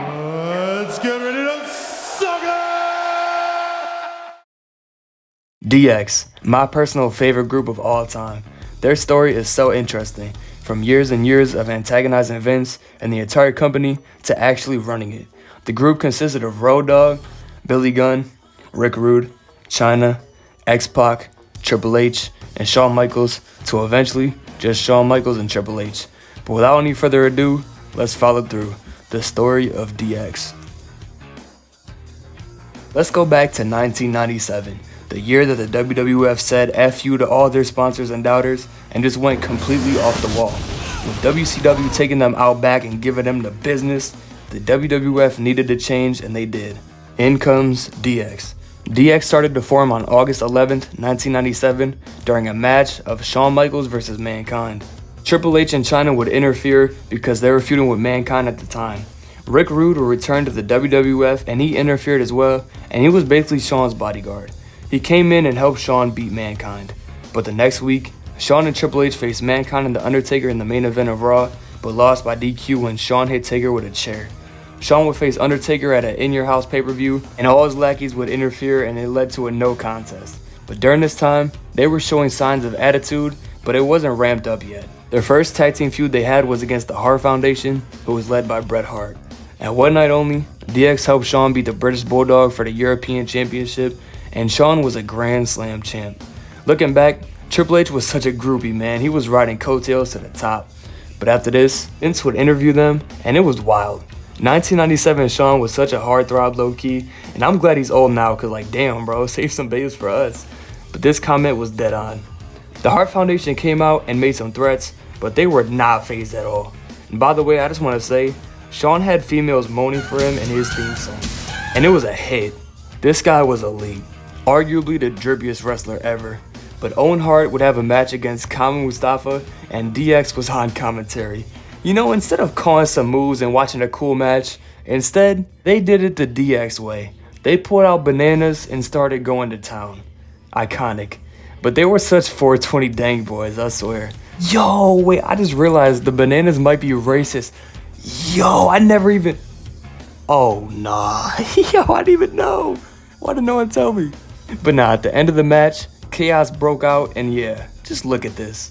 Let's get ready to suck it! DX, my personal favorite group of all time. Their story is so interesting, from years and years of antagonizing Vince and the entire company to actually running it. The group consisted of Road Dogg, Billy Gunn, Rick Rude, Chyna, X-Pac, Triple H, and Shawn Michaels, to eventually just Shawn Michaels and Triple H. But without any further ado, let's follow through the story of DX. Let's go back to 1997, the year that the WWF said F you to all their sponsors and doubters and just went completely off the wall. With WCW taking them out back and giving them the business, the WWF needed to change, and they did. In comes DX. DX started to form on August 11th, 1997 during a match of Shawn Michaels versus Mankind. Triple H and Chyna would interfere because they were feuding with Mankind at the time. Rick Rude would return to the WWF and he interfered as well, and he was basically Shawn's bodyguard. He came in and helped Shawn beat Mankind. But the next week, Shawn and Triple H faced Mankind and The Undertaker in the main event of Raw, but lost by DQ when Shawn hit Taker with a chair. Shawn would face Undertaker at an In Your House pay-per-view, and all his lackeys would interfere, and it led to a no contest. But during this time, they were showing signs of attitude, but it wasn't ramped up yet. Their first tag team feud they had was against the Hart Foundation, who was led by Bret Hart. At one night only, DX helped Shawn beat the British Bulldog for the European Championship, and Shawn was a Grand Slam champ. Looking back, Triple H was such a groupie, man. He was riding coattails to the top. But after this, Vince would interview them, and it was wild. 1997 Shawn was such a heartthrob low-key, and I'm glad he's old now, cause like damn bro, save some babes for us. But this comment was dead on. The Hart Foundation came out and made some threats, but they were not phased at all. And by the way, I just want to say, Shawn had females moaning for him in his theme song, and it was a hit. This guy was elite, arguably the drippiest wrestler ever. But Owen Hart would have a match against Kama Mustafa, and DX was on commentary. You know, instead of calling some moves and watching a cool match, instead, they did it the DX way. They pulled out bananas and started going to town. Iconic. But they were such 420 dang boys, I swear. Yo, wait, I just realized the bananas might be racist. Yo, I never even... Oh, nah. Yo, I didn't even know. Why did no one tell me? But nah, at the end of the match, chaos broke out, and yeah, just look at this.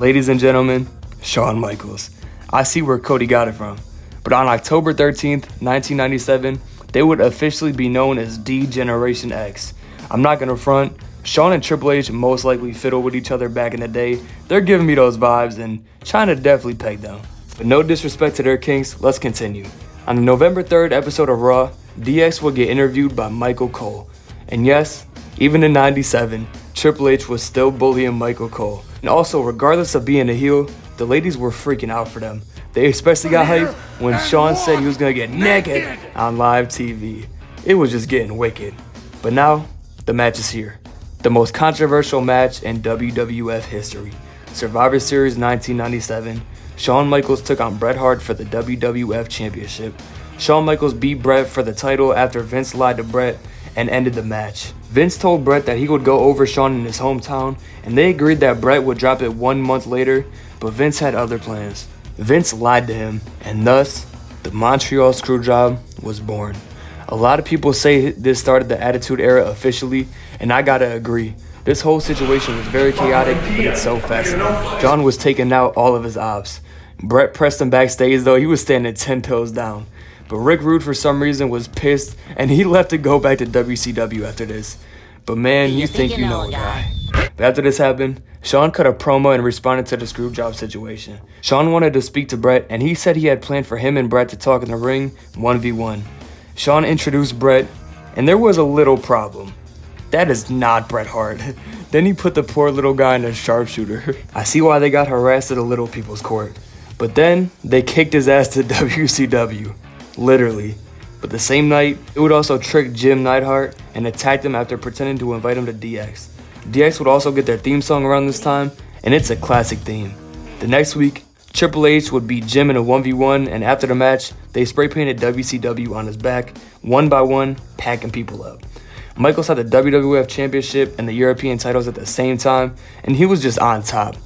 Ladies and gentlemen, Shawn Michaels. I see where Cody got it from. But on October 13th, 1997, they would officially be known as Degenerates. I'm not gonna front, Shawn and Triple H most likely fiddled with each other back in the day. They're giving me those vibes, and Chyna definitely pegged them. But no disrespect to their kinks, let's continue. On the November 3rd episode of Raw, DX would get interviewed by Michael Cole. And yes, even in 97, Triple H was still bullying Michael Cole. And also, regardless of being a heel, the ladies were freaking out for them. They especially got hyped when Shawn said he was gonna get naked on live TV. It was just getting wicked. But now, the match is here. The most controversial match in WWF history. Survivor Series 1997. Shawn Michaels took on Bret Hart for the WWF Championship. Shawn Michaels beat Bret for the title after Vince lied to Bret and ended the match. Vince told Bret that he would go over Shawn in his hometown, and they agreed that Bret would drop it 1 month later, but Vince had other plans. Vince lied to him, and thus, the Montreal Screwjob was born. A lot of people say this started the Attitude Era officially, and I gotta agree. This whole situation was very chaotic, but it's so fascinating. John was taking out all of his ops. Bret pressed him backstage though, he was standing 10 toes down. But Rick Rude for some reason was pissed, and he left to go back to WCW after this. But man, you think you know a guy. But after this happened, Shawn cut a promo and responded to the Screwjob situation. Shawn wanted to speak to Bret, and he said he had planned for him and Bret to talk in the ring 1v1. Shawn introduced Bret, and there was a little problem. That is not Bret Hart. Then he put the poor little guy in a sharpshooter. I see why they got harassed at a little people's court. But then, they kicked his ass to WCW. Literally. But the same night, it would also trick Jim Neidhart and attacked him after pretending to invite him to DX. DX would also get their theme song around this time, and it's a classic theme. The next week, Triple H would beat Jim in a 1v1, and after the match, they spray painted WCW on his back, one by one, packing people up. Michaels had the WWF Championship and the European titles at the same time, and he was just on top.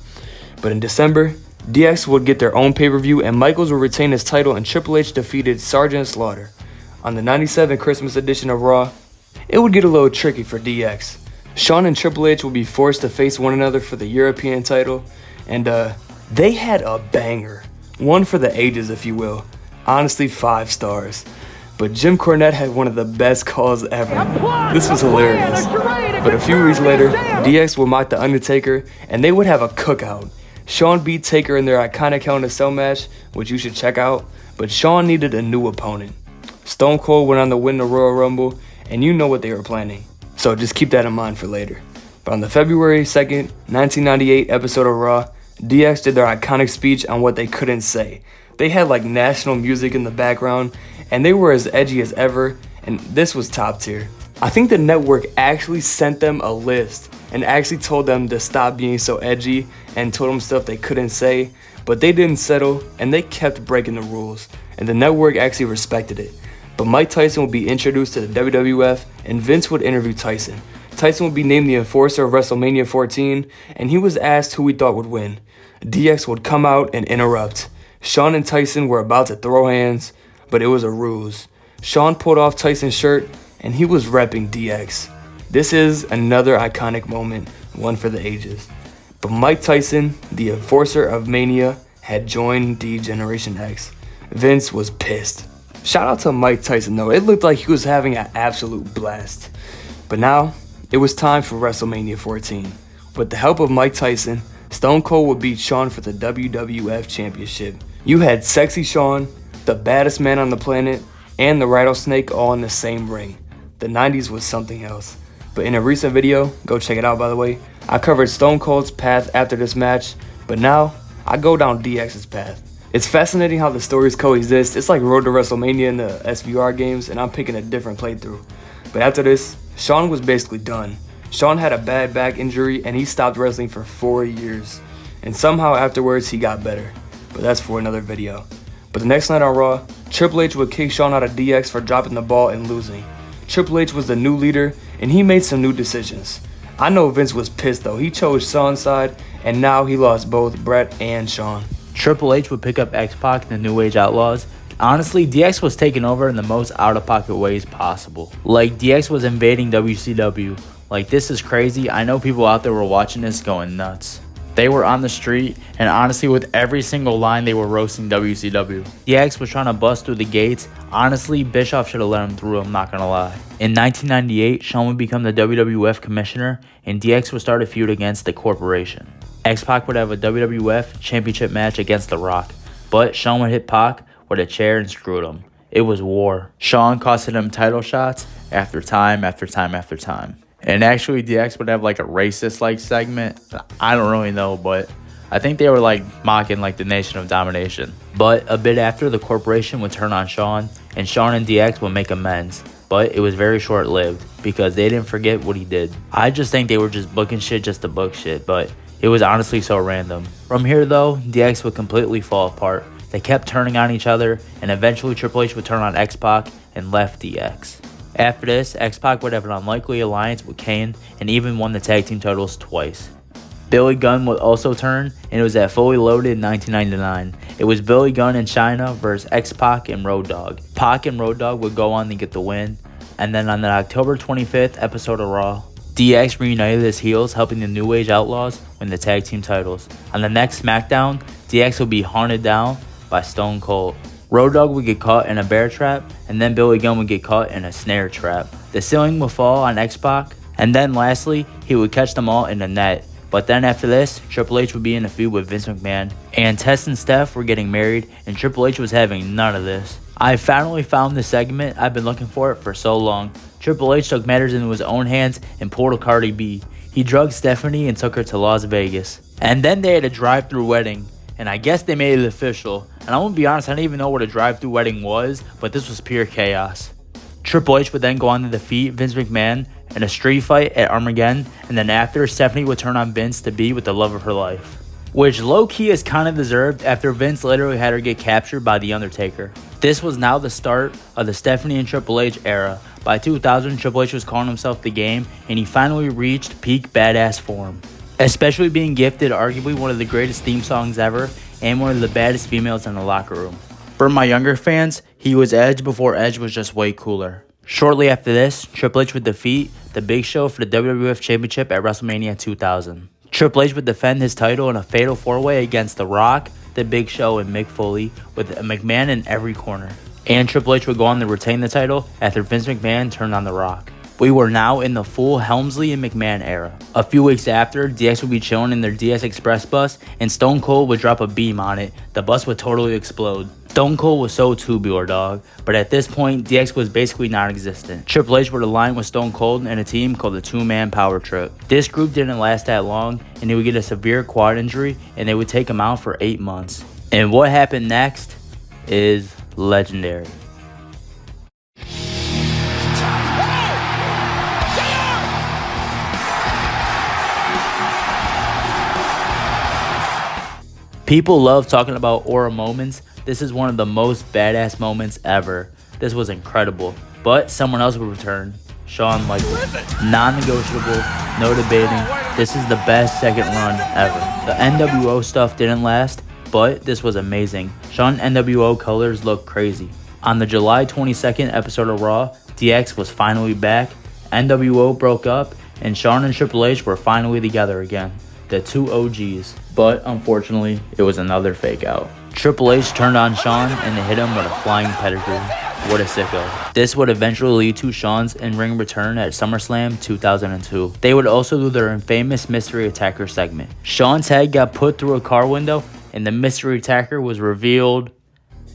But in December, DX would get their own pay-per-view and Michaels would retain his title and Triple H defeated Sergeant Slaughter. On the 97 Christmas edition of Raw, it would get a little tricky for DX. Shawn and Triple H would be forced to face one another for the European title, and they had a banger. One for the ages, if you will. Honestly, 5 stars. But Jim Cornette had one of the best calls ever. This was hilarious. But a few weeks later, DX would mock The Undertaker, and they would have a cookout. Shawn beat Taker in their iconic Hell in a Cell match, which you should check out, but Shawn needed a new opponent. Stone Cold went on to win the Royal Rumble, and you know what they were planning. So just keep that in mind for later. But on the February 2nd, 1998 episode of Raw, DX did their iconic speech on what they couldn't say. They had like national music in the background, and they were as edgy as ever, and this was top tier. I think the network actually sent them a list and actually told them to stop being so edgy and told them stuff they couldn't say, but they didn't settle and they kept breaking the rules, and the network actually respected it. But Mike Tyson would be introduced to the WWF and Vince would interview Tyson. Tyson would be named the enforcer of WrestleMania XIV, and he was asked who he thought would win. DX would come out and interrupt. Shawn and Tyson were about to throw hands, but it was a ruse. Shawn pulled off Tyson's shirt, and he was repping DX. This is another iconic moment, one for the ages. But Mike Tyson, the enforcer of Mania, had joined Degeneration X. Vince was pissed. Shout out to Mike Tyson though, it looked like he was having an absolute blast. But now, it was time for WrestleMania 14. With the help of Mike Tyson, Stone Cold would beat Shawn for the WWF Championship. You had Sexy Shawn, the baddest man on the planet, and the Rattlesnake all in the same ring. The 90s was something else. But in a recent video, go check it out by the way, I covered Stone Cold's path after this match, but now I go down DX's path. It's fascinating how the stories coexist. It's like Road to WrestleMania in the SVR games, and I'm picking a different playthrough. But after this, Shawn was basically done. Shawn had a bad back injury and he stopped wrestling for 4 years. And somehow afterwards he got better. But that's for another video. But the next night on Raw, Triple H would kick Shawn out of DX for dropping the ball and losing. Triple H was the new leader and he made some new decisions. I know Vince was pissed though. He chose Shawn's side and now he lost both Bret and Shawn. Triple H would pick up X-Pac and the New Age Outlaws. Honestly, DX was taking over in the most out-of-pocket ways possible. Like, DX was invading WCW. Like, this is crazy. I know people out there were watching this going nuts. They were on the street, and honestly, with every single line, they were roasting WCW. DX was trying to bust through the gates. Honestly, Bischoff should have let him through, I'm not gonna lie. In 1998, Shawn would become the WWF commissioner, and DX would start a feud against the corporation. X-Pac would have a WWF championship match against The Rock, but Shawn would hit Pac with a chair and screwed him. It was war. Shawn costed him title shots after time after time after time. And actually, DX would have like a racist-like segment. I don't really know, but I think they were like mocking like the Nation of Domination. But a bit after, the corporation would turn on Shawn, and Shawn and DX would make amends. But it was very short-lived because they didn't forget what he did. I just think they were just booking shit just to book shit, but it was honestly so random. From here though, DX would completely fall apart. They kept turning on each other, and eventually Triple H would turn on X-Pac and left DX. After this, X-Pac would have an unlikely alliance with Kane and even won the tag team titles twice. Billy Gunn would also turn, and it was at Fully Loaded in 1999. It was Billy Gunn and China versus X-Pac and Road Dogg. Pac and Road Dogg would go on to get the win, and then on the October 25th episode of Raw, DX reunited his heels, helping the New Age Outlaws win the tag team titles. On the next SmackDown, DX would be hunted down by Stone Cold. Road Dogg would get caught in a bear trap, and then Billy Gunn would get caught in a snare trap. The ceiling would fall on X-Pac, and then lastly, he would catch them all in the net. But then after this, Triple H would be in a feud with Vince McMahon, and Tess and Steph were getting married, and Triple H was having none of this. I finally found this segment. I've been looking for it for so long. Triple H took matters into his own hands and pulled a Cardi B. He drugged Stephanie and took her to Las Vegas. And then they had a drive-through wedding, and I guess they made it official. And I'm gonna be honest, I didn't even know what a drive-through wedding was, but this was pure chaos. Triple H would then go on to defeat Vince McMahon in a street fight at Armageddon, and then after, Stephanie would turn on Vince to be with the love of her life. Which low-key is kind of deserved after Vince literally had her get captured by The Undertaker. This was now the start of the Stephanie and Triple H era. By 2000, Triple H was calling himself the Game, and he finally reached peak badass form. Especially being gifted arguably one of the greatest theme songs ever, and one of the baddest females in the locker room. For my younger fans, he was Edge before Edge was just way cooler. Shortly after this, Triple H would defeat The Big Show for the WWF Championship at WrestleMania 2000. Triple H would defend his title in a fatal 4-way against The Rock, The Big Show, and Mick Foley, with a McMahon in every corner. And Triple H would go on to retain the title after Vince McMahon turned on The Rock. We were now in the full Helmsley and McMahon era. A few weeks after, DX would be chilling in their DS Express bus, and Stone Cold would drop a beam on it. The bus would totally explode. Stone Cold was so tubular, dog, but at this point, DX was basically non-existent. Triple H would align with Stone Cold and a team called the Two-Man Power Trip. This group didn't last that long, and he would get a severe quad injury, and they would take him out for 8 months. And what happened next is legendary. People love talking about aura moments. This is one of the most badass moments ever. This was incredible. But someone else would return. Shawn Michaels. Non-negotiable, no debating. This is the best second run ever. The NWO stuff didn't last, but this was amazing. Shawn NWO colors look crazy. On the July 22nd episode of Raw, DX was finally back, NWO broke up, and Shawn and Triple H were finally together again. The two OGs. But unfortunately, it was another fake out. Triple H turned on Shawn and hit him with a flying pedigree. What a sicko. This would eventually lead to Shawn's in-ring return at SummerSlam 2002. They would also do their infamous Mystery Attacker segment. Shawn's head got put through a car window, and the Mystery Attacker was revealed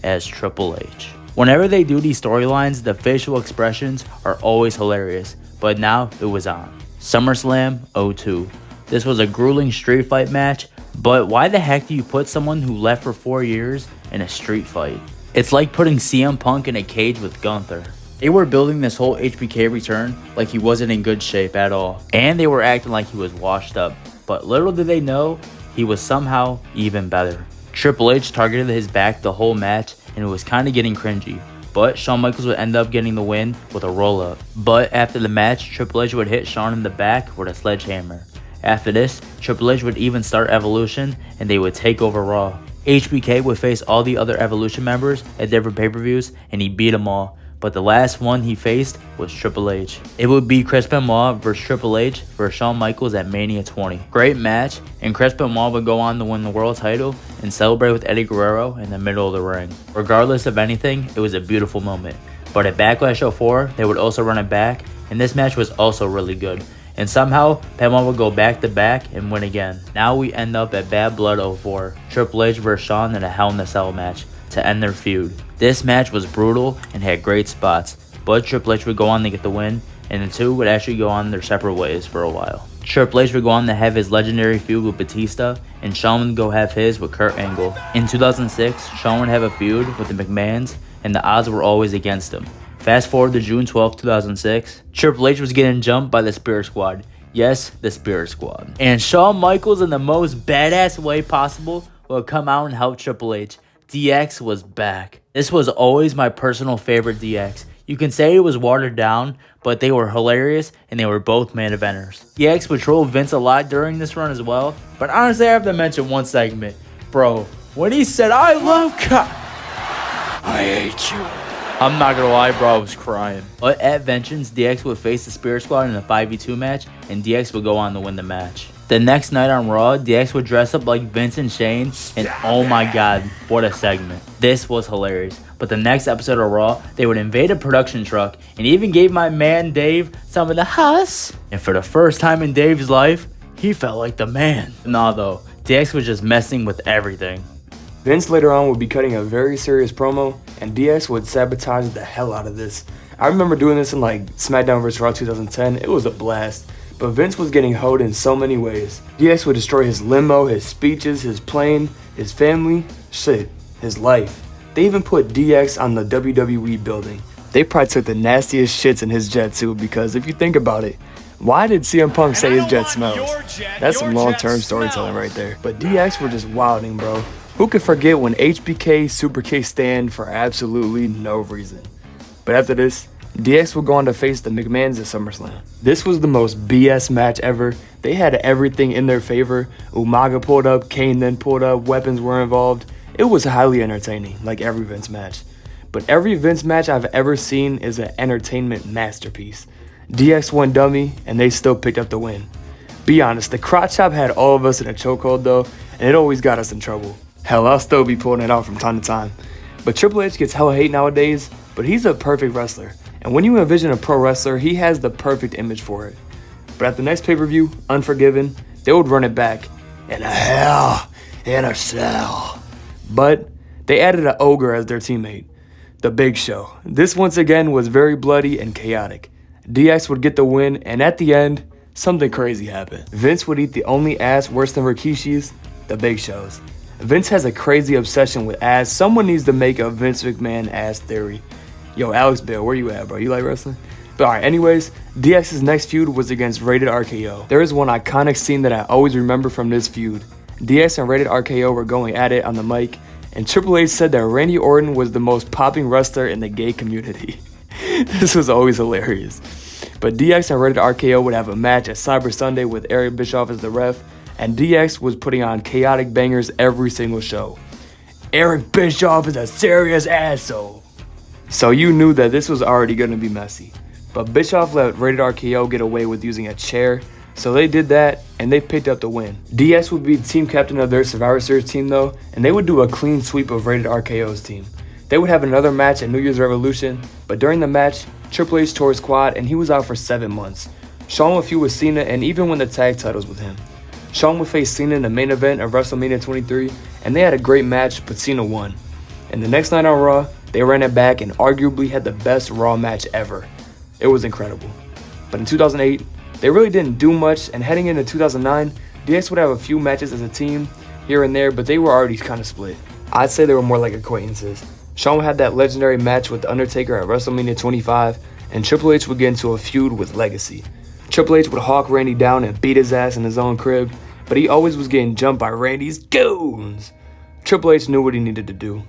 as Triple H. Whenever they do these storylines, the facial expressions are always hilarious, but now it was on. SummerSlam 02. This was a grueling street fight match, but why the heck do you put someone who left for 4 years in a street fight? It's like putting CM Punk in a cage with Gunther. They were building this whole HBK return like he wasn't in good shape at all, and they were acting like he was washed up, but little did they know, he was somehow even better. Triple H targeted his back the whole match, and it was kinda getting cringy, but Shawn Michaels would end up getting the win with a roll-up. But after the match, Triple H would hit Shawn in the back with a sledgehammer. After this, Triple H would even start Evolution, and they would take over Raw. HBK would face all the other Evolution members at different pay-per-views, and he beat them all. But the last one he faced was Triple H. It would be Chris Benoit versus Triple H versus Shawn Michaels at Mania 20. Great match, and Chris Benoit would go on to win the world title and celebrate with Eddie Guerrero in the middle of the ring. Regardless of anything, it was a beautiful moment. But at Backlash 04, they would also run it back, and this match was also really good. And somehow, Benoit would go back-to-back and win again. Now we end up at Bad Blood 04, Triple H vs Shawn in a Hell in a Cell match to end their feud. This match was brutal and had great spots, but Triple H would go on to get the win, and the two would actually go on their separate ways for a while. Triple H would go on to have his legendary feud with Batista, and Shawn would go have his with Kurt Angle. In 2006, Shawn would have a feud with the McMahons, and the odds were always against him. Fast forward to June 12, 2006, Triple H was getting jumped by the Spirit Squad. Yes, the Spirit Squad. And Shawn Michaels, in the most badass way possible, would come out and help Triple H. DX was back. This was always my personal favorite DX. You can say it was watered down, but they were hilarious, and they were both main eventers. DX would troll Vince a lot during this run as well, but honestly I have to mention one segment. Bro, when he said, "I love God, I hate you," I'm not gonna lie, bro, I was crying. But at Vengeance, DX would face the Spirit Squad in a 5v2 match, and DX would go on to win the match. The next night on Raw, DX would dress up like Vince and Shane, and oh my god, what a segment. This was hilarious. But the next episode of Raw, they would invade a production truck, and even gave my man Dave some of the huss. And for the first time in Dave's life, he felt like the man. Nah though, DX was just messing with everything. Vince later on would be cutting a very serious promo, and DX would sabotage the hell out of this. I remember doing this in like SmackDown vs. Raw 2010, it was a blast. But Vince was getting hoed in so many ways. DX would destroy his limo, his speeches, his plane, his family, shit, his life. They even put DX on the WWE building. They probably took the nastiest shits in his jet too, because if you think about it, why did CM Punk say his jet smells? That's some long-term storytelling right there. But DX were just wilding, bro. Who could forget when HBK Super K stand for absolutely no reason? But after this, DX would go on to face the McMahons at SummerSlam. This was the most BS match ever, They had everything in their favor. Umaga pulled up, Kane then pulled up, weapons were involved. It was highly entertaining, like every Vince match. But every Vince match I've ever seen is an entertainment masterpiece. DX won dummy, and they still picked up the win. Be honest, the crotch chop had all of us in a chokehold though, and it always got us in trouble. Hell, I'll still be pulling it out from time to time. But Triple H gets hella hate nowadays, but he's a perfect wrestler. And when you envision a pro wrestler, he has the perfect image for it. But at the next pay-per-view, Unforgiven, they would run it back. In a hell in a cell. But they added an ogre as their teammate. The Big Show. This once again was very bloody and chaotic. DX would get the win, and at the end, something crazy happened. Vince would eat the only ass worse than Rikishi's, the Big Show's. Vince has a crazy obsession with ass. Someone needs to make a Vince McMahon ass theory. Yo, Alex Bill, where you at, bro? You like wrestling? But alright, anyways, DX's next feud was against Rated RKO. There is one iconic scene that I always remember from this feud. DX and Rated RKO were going at it on the mic, and Triple H said that Randy Orton was the most popping wrestler in the gay community. This was always hilarious. But DX and Rated RKO would have a match at Cyber Sunday with Eric Bischoff as the ref, and DX was putting on chaotic bangers every single show. Eric Bischoff is a serious asshole. So you knew that this was already going to be messy. But Bischoff let Rated RKO get away with using a chair, so they did that, and they picked up the win. DX would be the team captain of their Survivor Series team though, and they would do a clean sweep of Rated RKO's team. They would have another match at New Year's Revolution, but during the match, Triple H tore his quad and he was out for 7 months. Shawn would feud with Cena and even win the tag titles with him. Shawn would face Cena in the main event of WrestleMania 23, and they had a great match, but Cena won. And the next night on Raw, they ran it back and arguably had the best Raw match ever. It was incredible. But in 2008, they really didn't do much, and heading into 2009, DX would have a few matches as a team here and there, but they were already kind of split. I'd say they were more like acquaintances. Shawn had that legendary match with The Undertaker at WrestleMania 25, and Triple H would get into a feud with Legacy. Triple H would hawk Randy down and beat his ass in his own crib, but he always was getting jumped by Randy's goons. Triple H knew what he needed to do.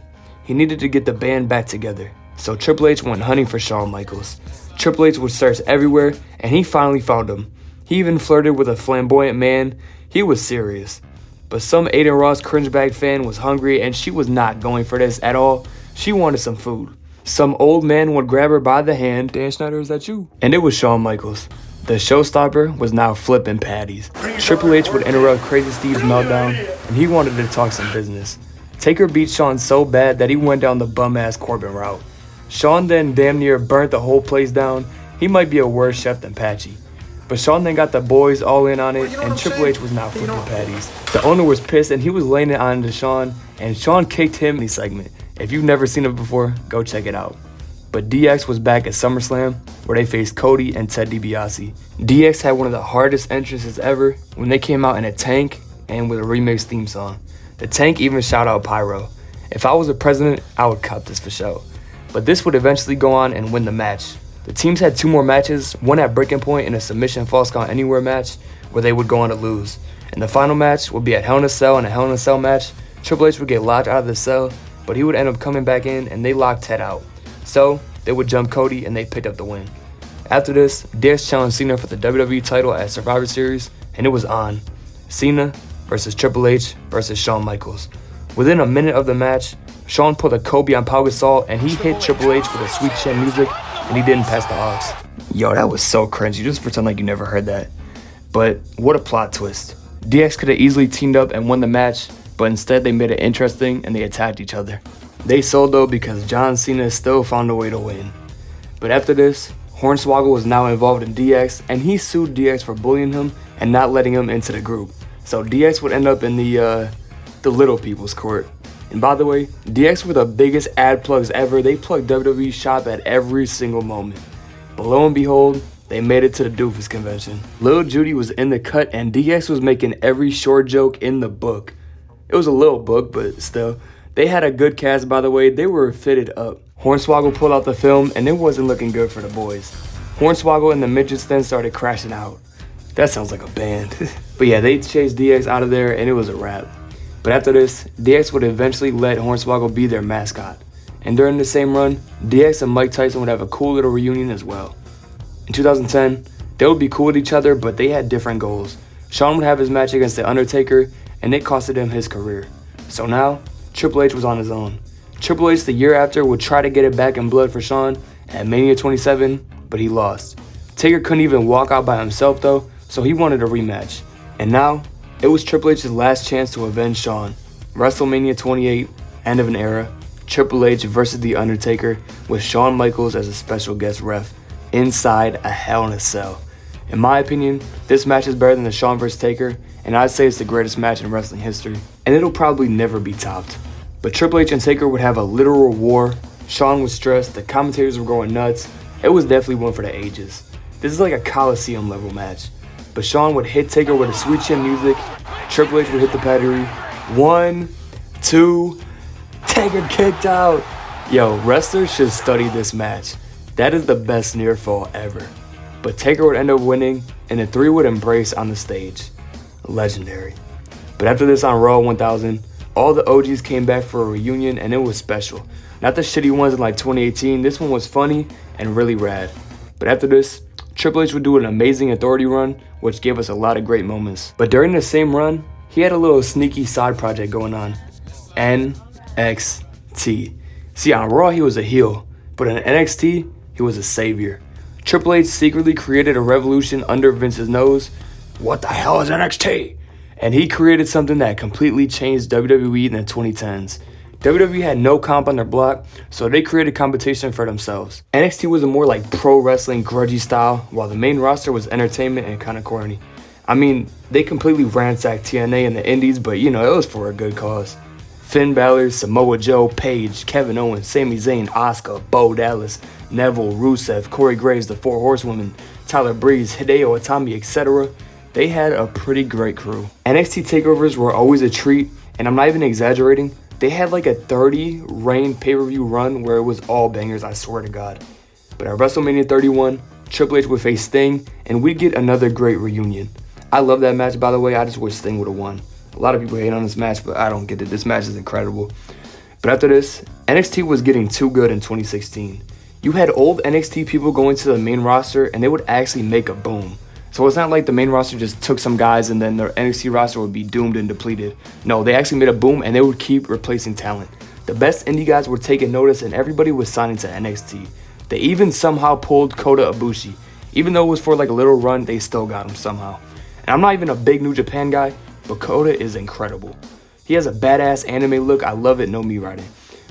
He needed to get the band back together, so Triple H went hunting for Shawn Michaels. Triple H would search everywhere, and he finally found him. He even flirted with a flamboyant man. He was serious. But some Aiden Ross cringebag fan was hungry, and she was not going for this at all. She wanted some food. Some old man would grab her by the hand. Dan Schneider, is that you? And it was Shawn Michaels. The showstopper was now flipping patties. Triple H would interrupt Crazy Steve's meltdown, and he wanted to talk some business. Taker beat Shawn so bad that he went down the bum-ass Corbin route. Shawn then damn near burnt the whole place down. He might be a worse chef than Patchy. But Shawn then got the boys all in on it, and Triple H was now flipping patties. The owner was pissed, and he was laying it on to Shawn, and Shawn kicked him in the segment. If you've never seen it before, go check it out. But DX was back at SummerSlam, where they faced Cody and Ted DiBiase. DX had one of the hardest entrances ever when they came out in a tank and with a remixed theme song. The tank even shout out Pyro. If I was a president, I would cop this for show. But this would eventually go on and win the match. The teams had 2 more matches, one at Breaking Point in a submission false count anywhere match, where they would go on to lose. And the final match would be at Hell in a Cell in a Hell in a Cell match. Triple H would get locked out of the cell, but he would end up coming back in and they locked Ted out. So, they would jump Cody and they picked up the win. After this, DX challenged Cena for the WWE title at Survivor Series, and it was on. Cena versus Triple H versus Shawn Michaels. Within a minute of the match, Shawn pulled a Kobe on Pau Gasol and he hit Triple H with a sweet chin music and he didn't pass the aux. Yo, that was so cringy. Just pretend like you never heard that. But what a plot twist. DX could have easily teamed up and won the match, but instead they made it interesting and they attacked each other. They sold though because John Cena still found a way to win. But after this, Hornswoggle was now involved in DX and he sued DX for bullying him and not letting him into the group. So DX would end up in the little people's court. And by the way, DX were the biggest ad plugs ever. They plugged WWE shop at every single moment. But lo and behold, they made it to the Doofus convention. Lil Judy was in the cut and DX was making every short joke in the book. It was a little book, but still. They had a good cast, by the way. They were fitted up. Hornswoggle pulled out the film and it wasn't looking good for the boys. Hornswoggle and the midgets then started crashing out. That sounds like a band. But yeah, they chased DX out of there and it was a wrap. But after this, DX would eventually let Hornswoggle be their mascot. And during the same run, DX and Mike Tyson would have a cool little reunion as well. In 2010, they would be cool with each other, but they had different goals. Shawn would have his match against The Undertaker, and it costed him his career. So now, Triple H was on his own. Triple H the year after would try to get it back in blood for Shawn at Mania 27, but he lost. Taker couldn't even walk out by himself though, so he wanted a rematch. And now, it was Triple H's last chance to avenge Shawn. WrestleMania 28, end of an era, Triple H versus The Undertaker with Shawn Michaels as a special guest ref inside a Hell in a Cell. In my opinion, this match is better than the Shawn vs. Taker, and I'd say it's the greatest match in wrestling history, and it'll probably never be topped. But Triple H and Taker would have a literal war. Shawn was stressed, the commentators were going nuts. It was definitely one for the ages. This is like a Coliseum level match. But Shawn would hit Taker with a sweet chin music. Triple H would hit the pedigree. 1, 2, Taker kicked out. Yo, wrestlers should study this match. That is the best near fall ever. But Taker would end up winning, and the three would embrace on the stage. Legendary. But after this on Raw 1000, all the OGs came back for a reunion, and it was special. Not the shitty ones in like 2018, this one was funny and really rad. But after this, Triple H would do an amazing authority run, which gave us a lot of great moments. But during the same run, he had a little sneaky side project going on. NXT. See, on Raw he was a heel, but in NXT, he was a savior. Triple H secretly created a revolution under Vince's nose. What the hell is NXT? And he created something that completely changed WWE in the 2010s. WWE had no comp on their block, so they created competition for themselves. NXT was a more like pro wrestling grudgy style, while the main roster was entertainment and kinda corny. I mean, they completely ransacked TNA and the indies, but you know, it was for a good cause. Finn Balor, Samoa Joe, Paige, Kevin Owens, Sami Zayn, Asuka, Bo Dallas, Neville, Rusev, Corey Graves, the Four Horsewomen, Tyler Breeze, Hideo Itami, etc. They had a pretty great crew. NXT takeovers were always a treat, and I'm not even exaggerating. They had like a 30 reign pay-per-view run where it was all bangers, I swear to God. But at WrestleMania 31, Triple H would face Sting, and we'd get another great reunion. I love that match, by the way. I just wish Sting would have won. A lot of people hate on this match, but I don't get it. This match is incredible. But after this, NXT was getting too good in 2016. You had old NXT people going to the main roster, and they would actually make a boom. So it's not like the main roster just took some guys and then their NXT roster would be doomed and depleted. No, they actually made a boom, and they would keep replacing talent. The best indie guys were taking notice, and everybody was signing to NXT. They even somehow pulled Kota Ibushi. Even though it was for like a little run, they still got him somehow. And I'm not even a big New Japan guy, but Kota is incredible. He has a badass anime look. I love it, no me writing.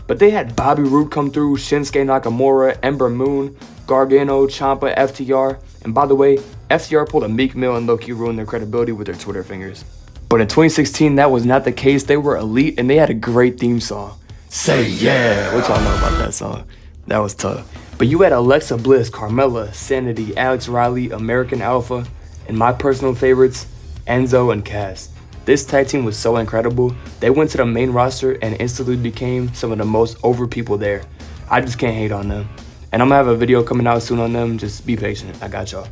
But they had Bobby Roode come through, Shinsuke Nakamura, Ember Moon, Gargano, Ciampa, FTR. And by the way, FTR pulled a Meek Mill and low-key ruined their credibility with their Twitter fingers. But in 2016, that was not the case. They were elite, and they had a great theme song. Say yeah! What y'all know about that song? That was tough. But you had Alexa Bliss, Carmella, Sanity, Alex Riley, American Alpha, and my personal favorites, Enzo and Cass. This tag team was so incredible. They went to the main roster and instantly became some of the most over people there. I just can't hate on them. And I'm gonna have a video coming out soon on them. Just be patient. I got y'all.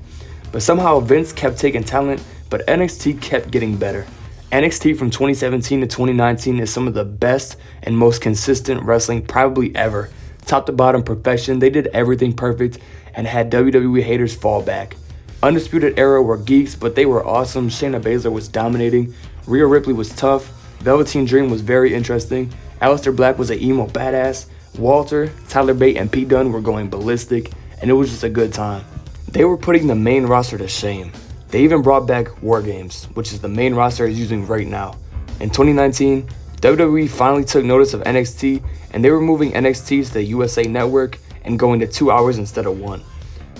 But somehow Vince kept taking talent, but NXT kept getting better. NXT from 2017 to 2019 is some of the best and most consistent wrestling probably ever. Top to bottom perfection. They did everything perfect and had WWE haters fall back. Undisputed Era were geeks, but they were awesome. Shayna Baszler was dominating. Rhea Ripley was tough. Velveteen Dream was very interesting. Aleister Black was an emo badass. Walter, Tyler Bate, and Pete Dunne were going ballistic, and it was just a good time. They were putting the main roster to shame. They even brought back War Games, which is the main roster is using right now. In 2019, WWE finally took notice of NXT, and they were moving NXT to the USA Network and going to 2 hours instead of 1.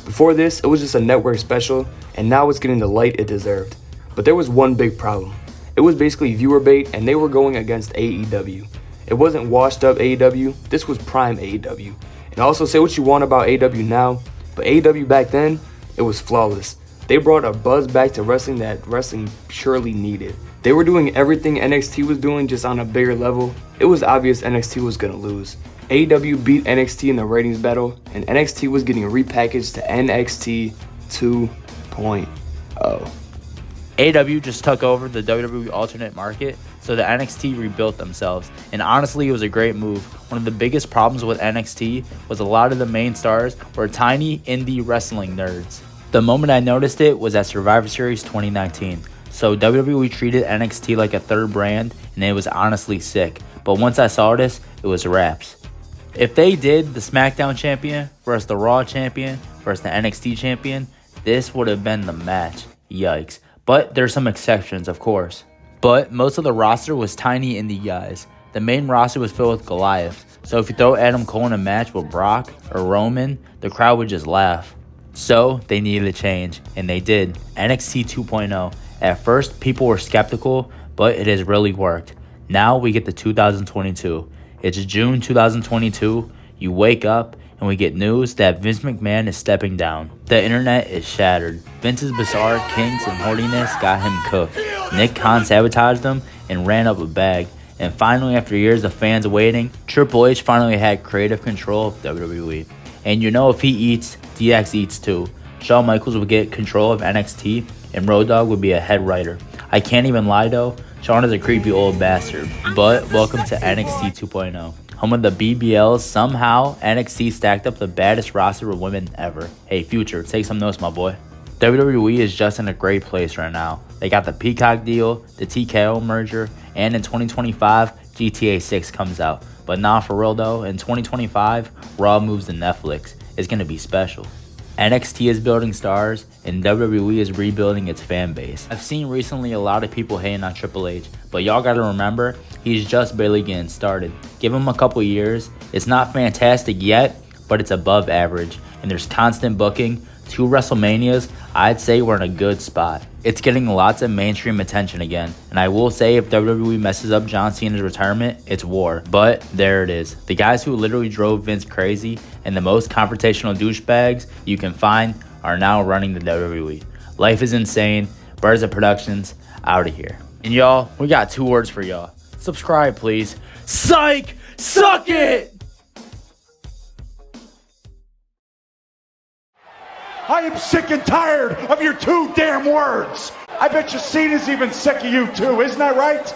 Before this, it was just a network special, and now it's getting the light it deserved. But there was one big problem. It was basically viewer bait, and they were going against AEW. It wasn't washed up AEW, this was prime AEW. And also say what you want about AEW now, but AEW back then, it was flawless. They brought a buzz back to wrestling that wrestling purely needed. They were doing everything NXT was doing, just on a bigger level. It was obvious NXT was gonna lose. AEW beat NXT in the ratings battle, and NXT was getting repackaged to NXT 2.0. AEW just took over the WWE alternate market, so the NXT rebuilt themselves, and honestly it was a great move. One of the biggest problems with NXT was a lot of the main stars were tiny indie wrestling nerds. The moment I noticed it was at Survivor Series 2019. So WWE treated NXT like a third brand, and it was honestly sick. But once I saw this, it was wraps. If they did the SmackDown champion versus the Raw champion versus the NXT champion, this would have been the match. Yikes. But there's some exceptions, of course. But most of the roster was tiny indie guys. The main roster was filled with Goliaths. So if you throw Adam Cole in a match with Brock or Roman, the crowd would just laugh. So they needed a change, and they did. NXT 2.0. At first, people were skeptical, but it has really worked. Now we get to 2022. It's June 2022. You wake up and we get news that Vince McMahon is stepping down. The internet is shattered. Vince's bizarre kinks and horniness got him cooked. Nick Khan sabotaged him and ran up a bag. And finally, after years of fans waiting, Triple H finally had creative control of WWE. And you know, if he eats, DX eats too. Shawn Michaels would get control of NXT, and Road Dogg would be a head writer. I can't even lie though, Shawn is a creepy old bastard. But welcome to NXT 2.0. Home of the BBLs, somehow NXT stacked up the baddest roster of women ever. Hey Future, take some notes my boy. WWE is just in a great place right now. They got the Peacock deal, the TKO merger, and in 2025, GTA 6 comes out. But nah, for real though, in 2025, Raw moves to Netflix. It's gonna be special. NXT is building stars, and WWE is rebuilding its fan base. I've seen recently a lot of people hating on Triple H, but y'all gotta remember, he's just barely getting started. Give him a couple years. It's not fantastic yet, but it's above average, and there's constant booking. 2 WrestleManias, I'd say we're in a good spot. It's getting lots of mainstream attention again, and I will say if WWE messes up John Cena's retirement, it's war. But there it is. The guys who literally drove Vince crazy and the most confrontational douchebags you can find are now running the WWE. Life is insane. Birds of Productions, out of here. And y'all, we got 2 words for y'all. Subscribe, please. Psych! Suck it! I am sick and tired of your 2 damn words. I bet you Cena's even sick of you too, isn't that right?